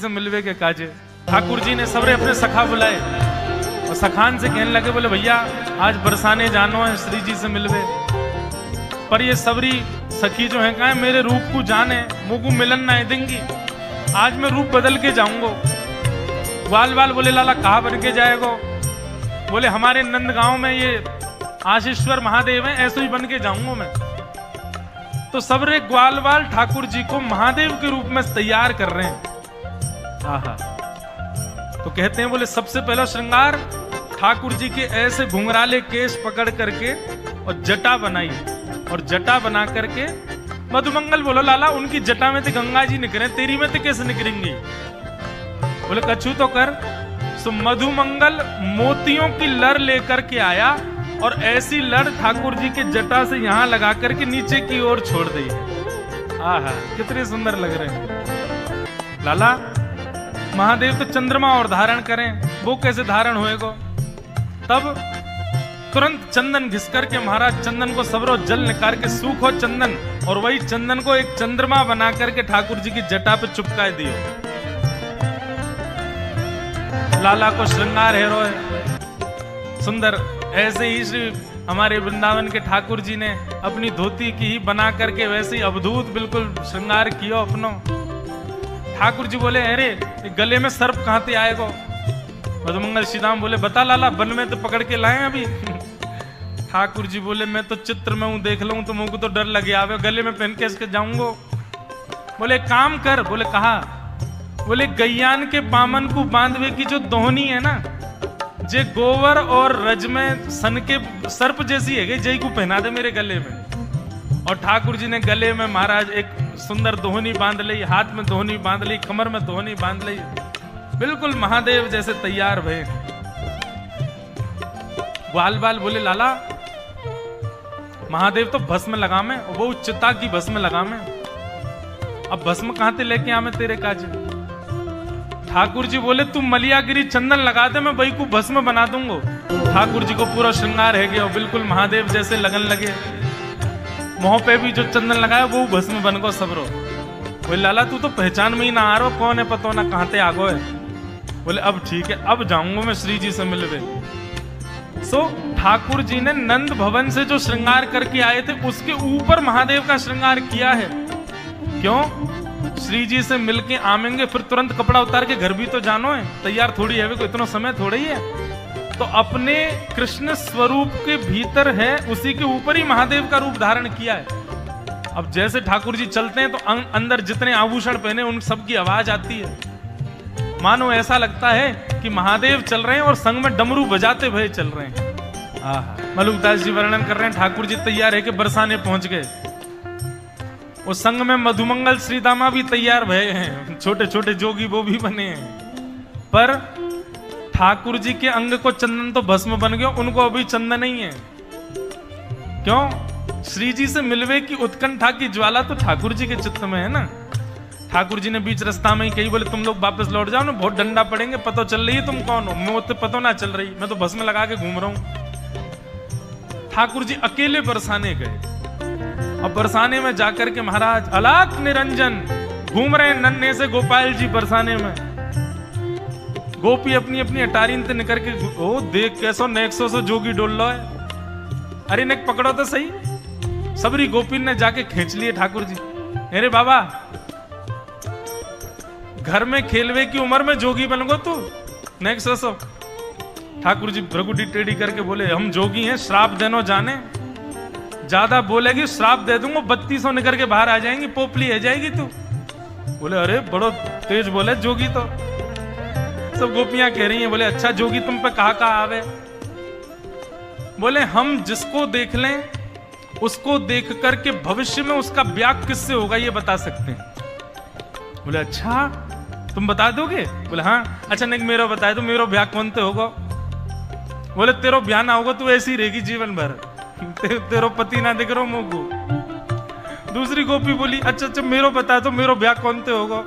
से मिलवे के काजे। ठाकुर जी ने सबरे अपने सखा बुलाए और सखान से कहने लगे, बोले भैया आज बरसाने जानो है श्री जी से मिलवे, पर ये सबरी सखी जो है कहा मेरे रूप को जाने मुझको मिलन ना देंगी, आज मैं रूप बदल के जाऊंगो। ग्वाल बाल बोले लाला कहाँ बन के जाएगो? बोले हमारे नंद गांव में ये आशीश्वर महादेव है, ऐसे ही बन के जाऊंगा मैं। तो सबरे ग्वाल बाल ठाकुर जी को महादेव के रूप में तैयार कर रहे हैं। आहा, तो कहते हैं बोले सबसे पहला श्रृंगार ठाकुर जी के ऐसे घुंघराले केश पकड़ करके और जटा बनाई, और जटा बना करके मधुमंगल बोलो लाला उनकी जटा में तो गंगा जी निकले, तेरी में तो कैसे निकलेंगी? बोले कछु तो कर। तो मधुमंगल मोतियों की लड़ लेकर के आया और ऐसी लड़ ठाकुर जी के जटा से यहां लगा करके नीचे की ओर छोड़ दी। आहा, कितने सुंदर लग रहे हैं। लाला महादेव तो चंद्रमा और धारण करें, वो कैसे धारण होएगो? तब तुरंत चंदन घिस करके महाराज चंदन को सबरो जल निकाल के सूखो चंदन, और वही चंदन को एक चंद्रमा बना करके ठाकुर जी की जटा पे चिपका दियो। लाला को श्रृंगार हेरो है सुंदर। ऐसे ही श्री हमारे वृंदावन के ठाकुर जी ने अपनी धोती की ही बना करके वैसे ही अवधूत बिल्कुल श्रृंगार किया अपनो। ठाकुर जी बोले अरे गले में सर्प कहां से आएगो? मधुमंगल श्रीराम बोले बता लाला, वन में तो पकड़ के लाए अभी। ठाकुर जी बोले मैं तो चित्र में हूं, देख लूं तो मुझको तो डर लगे आवे, गले में पहन के इसके जाऊंगो। बोले काम कर। बोले कहा? बोले गैयान के पामन को बांधवे की जो दोहनी है ना, जे गोवर और रज में सन के सर्प जैसी है, जय को पहना दे मेरे गले में। और ठाकुर जी ने गले में महाराज एक सुंदर दोहनी बांध ली, हाथ में दोहनी बांध ली, कमर में दोहनी बांध ली, बिल्कुल महादेव जैसे तैयार भये। ग्वाल बाल बोले लाला महादेव तो भस्म लगा में, वो चिता की भस्म लगा में, अब भस्म कहां से लेके आवे तेरे काज? ठाकुर जी बोले तू मलियागिरी चंदन लगा दे, मैं वही को भस्म बना दूंगो। ठाकुर जी को पूरा श्रृंगार है गया, बिल्कुल महादेव जैसे लगन लगे। मुंह पे भी जो चंदन लगाया वो भस्म बन गो सबरो। बोले लाला तू तो पहचान में ही ना आ रहा, कौन है पतो ना कहां से आगो है। बोले अब ठीक है, अब जाऊंगा मैं श्री जी से मिलवे। सो ठाकुर जी ने नंद भवन से जो श्रृंगार करके आए थे उसके ऊपर महादेव का श्रृंगार किया है। क्यों? श्री जी से मिलके आवेंगे फिर तुरंत कपड़ा उतार के घर भी तो जानो है, तैयार थोड़ी है, कोई इतना समय थोड़ा ही है। तो अपने कृष्ण स्वरूप के भीतर है, उसी के ऊपर ही महादेव का रूप धारण किया है। अब जैसे ठाकुर जी चलते हैं तो अंदर जितने आभूषण पहने उन सब की आवाज आती है, मानो ऐसा लगता है कि महादेव चल रहे हैं और संग में डमरू बजाते हुए चल रहे हैं। आहा, मलुकदास जी वर्णन कर रहे हैं ठाकुर जी तैयार है कि बरसाने पहुंच गए, उस संग में मधुमंगल श्रीदामा भी तैयार भये हैं, छोटे छोटे जोगी वो भी बने हैं। पर ठाकुर जी के अंग को चंदन तो भस्म बन गया, उनको अभी चंदन नहीं है। क्यों? श्री जी से मिलवे की उत्कंठा की ज्वाला तो ठाकुर जी के चित्त में है ना। ठाकुर जी ने बीच रास्ता में ही कही बोले तुम लोग वापस लौट जाओ ना, बहुत डंडा पड़ेंगे, पता चल रही है तुम कौन हो? मैं तो पता ना चल रही, मैं तो भस्म लगा के घूम रहा हूं। ठाकुर जी अकेले बरसाने गए, अब बरसाने में जाकर के महाराज अलाक निरंजन घूम रहे नन्हे से गोपाल जी बरसाने में। गोपी अपनी अपनी अटारी निकल के ओ देख कैसो नेक्सो सो जोगी डोल लो है, अरे नेक पकड़ो तो सही। सबरी गोपी ने जाके खींच लिए ठाकुर जी। अरे बाबा घर में खेलवे की उम्र में जोगी बन गो तू, नेक्सो सो। ठाकुर जी भ्रगुटी टेढ़ी करके बोले हम जोगी हैं, श्राप देनो जाने, ज्यादा बोलेगी श्राप दे दूंगा, 3200 निकल के बाहर आ जाएंगी, पोपली है जाएगी तू। बोले अरे बड़ो तेज बोले जोगी तो। सब गोपियां कह रही हैं, बोले अच्छा जोगी तुम पे कहा आवे? बोले हम जिसको देख लें उसको देख करके भविष्य में उसका ब्याह किससे होगा ये बता सकते हैं। बोले अच्छा तुम बता दोगे? बोले हाँ। अच्छा नहीं मेरा बता दो, मेरा ब्याह कौन से होगा? बोले तेरो ब्याह ना होगा तू ऐसी रहेगी जीवन भर, तेरो पति ना दिख रहा मुंह को। दूसरी गोपी बोली अच्छा अच्छा मेरो बता दो, मेरो ब्याह कौन से होगा?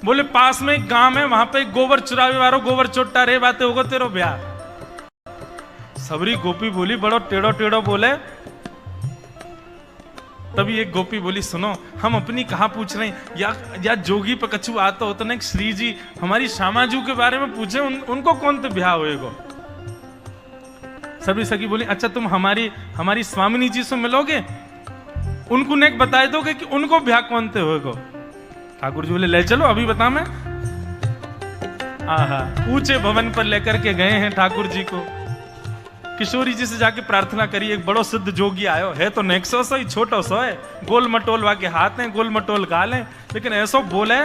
बोले पास में एक गांव है, वहां पे एक गोबर चुरावे वालो गोबर चोट्टा रे बातें होगा तेरो ब्याह। सबरी गोपी बोली बड़ो टेढ़ो टेढ़ो बोले, तभी एक गोपी बोली, सुनो हम अपनी कहाँ पूछ रहे हैं, या जोगी पे कछु आता हो तो ना श्री जी हमारी श्यामाजू के बारे में पूछे, उनको कौन तो ब्याह होएगो। सभी सखी बोली, अच्छा तुम हमारी स्वामिनी जी से मिलोगे, उनको नेक बताए दोगे कि उनको ब्याह कौन ते होएगो। ठाकुर जी बोले, ले चलो अभी बता मैं। आहा, ऊंचे भवन पर लेकर के गए हैं ठाकुर जी को। किशोरी जी से जाके प्रार्थना करी, एक बड़ो सिद्ध जोगी आयो है, तो नेक्सो सो ही छोटो सो है, गोल मटोल वाके हाथ हैं, गोल मटोल गाल हैं, लेकिन ऐसो बोले।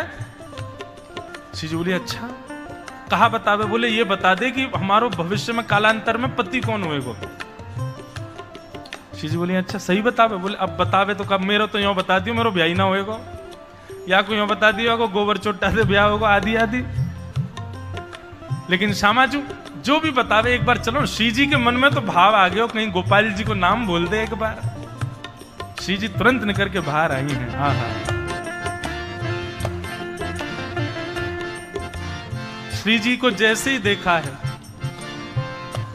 श्री जी बोली, अच्छा कहा बतावे। बोले, ये बता दे कि हमारो भविष्य में कालांतर में पति कौन हुएगो। श्री जी बोली, अच्छा सही बतावे। बोले, अब बतावे तो कब, मेरो तो यो बता दियो मेरो ब्याह ना होएगो, या कोई यो बता दियो को गोबर चोटा से ब्याह होगा, आदि आदि। लेकिन श्यामाजू जो भी बतावे एक बार चलो। श्री जी के मन में तो भाव आ गया, कहीं गोपाल जी को नाम बोल दे एक बार। श्री जी तुरंत निकल के बाहर आई हैं। आहा, श्री जी को जैसे ही देखा है,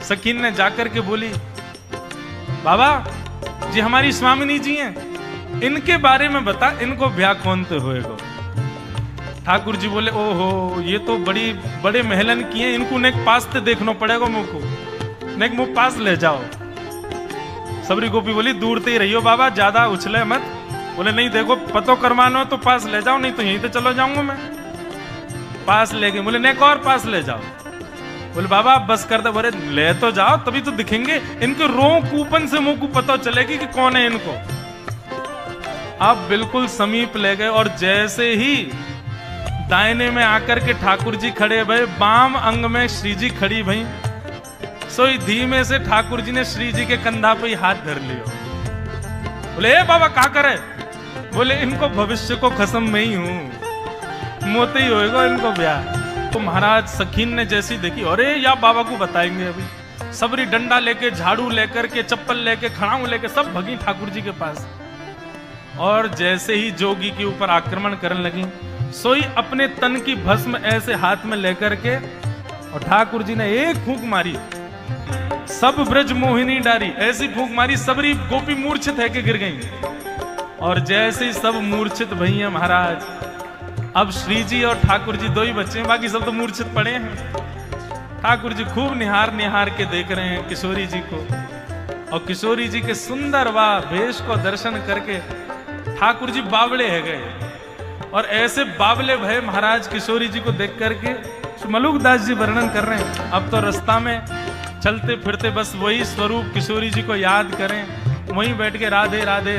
सकीन ने जाकर के बोली, बाबा जी हमारी स्वामिनी जी हैं, इनके बारे में बता, इनको ब्याह कौन तो होएगो। ठाकुर जी बोले, ओहो ये तो बड़े महलन किए, इनको नेक पास ते देखना पड़ेगा मुझको, नेक मुंह पास ले जाओ। सबरी गोपी बोली, दूर ते ही रहियो बाबा, ज्यादा उछले मत। बोले, नहीं देखो पतो करवाना हो तो पास ले जाओ, नहीं तो यहीं तो चलो जाऊंगा मैं। पास ले गए। बोले, नेक और पास ले जाओ। बोले, बाबा आप बस कर दे। बोले, ले तो जाओ तभी तो दिखेंगे, इनके रो कूपन से मुंह को पता चलेगी कि कौन है इनको। अब बिल्कुल समीप ले गए, और जैसे ही दाहिने में आकर के ठाकुर जी खड़े भई, बाम अंग में श्री जी खड़ी भई, सोई धीमे से ठाकुर जी ने श्री जी के कंधा पे ही हाथ धर लियो। बोले, ए बाबा क्या करे। बोले, इनको भविष्य को कसम में ही हूं, मोते ही होएगा इनको ब्याह। तो महाराज सखीन ने जैसी देखी, अरे या बाबा को बताएंगे अभी। सबरी डंडा लेके, झाड़ू लेकर के, चप्पल लेके, खड़ाऊ लेके सब भगी ठाकुर जी के पास। और जैसे ही जोगी के ऊपर आक्रमण करने लगी, सोई अपने तन की भस्म ऐसे हाथ में लेकर के, और ठाकुर जी ने एक फूंक मारी, सब ब्रज मोहिनी डारी, ऐसी फूंक मारी सबरी गोपी मूर्छित है के गिर गई। और जैसे ही सब मूर्छित भई महाराज, अब श्री जी और ठाकुर जी दो ही बच्चे हैं, बाकी सब तो मूर्छित पड़े हैं। ठाकुर जी खूब निहार के देख रहे हैं किशोरी जी को, और किशोरी जी के सुंदर व वेश को दर्शन करके ठाकुर जी बावले है गए। और ऐसे बावले भय महाराज किशोरी जी को देख करके मलुकदास जी वर्णन कर रहे हैं, अब तो रास्ता में चलते फिरते बस वही स्वरूप किशोरी जी को याद करें, वहीं बैठ के राधे राधे राधे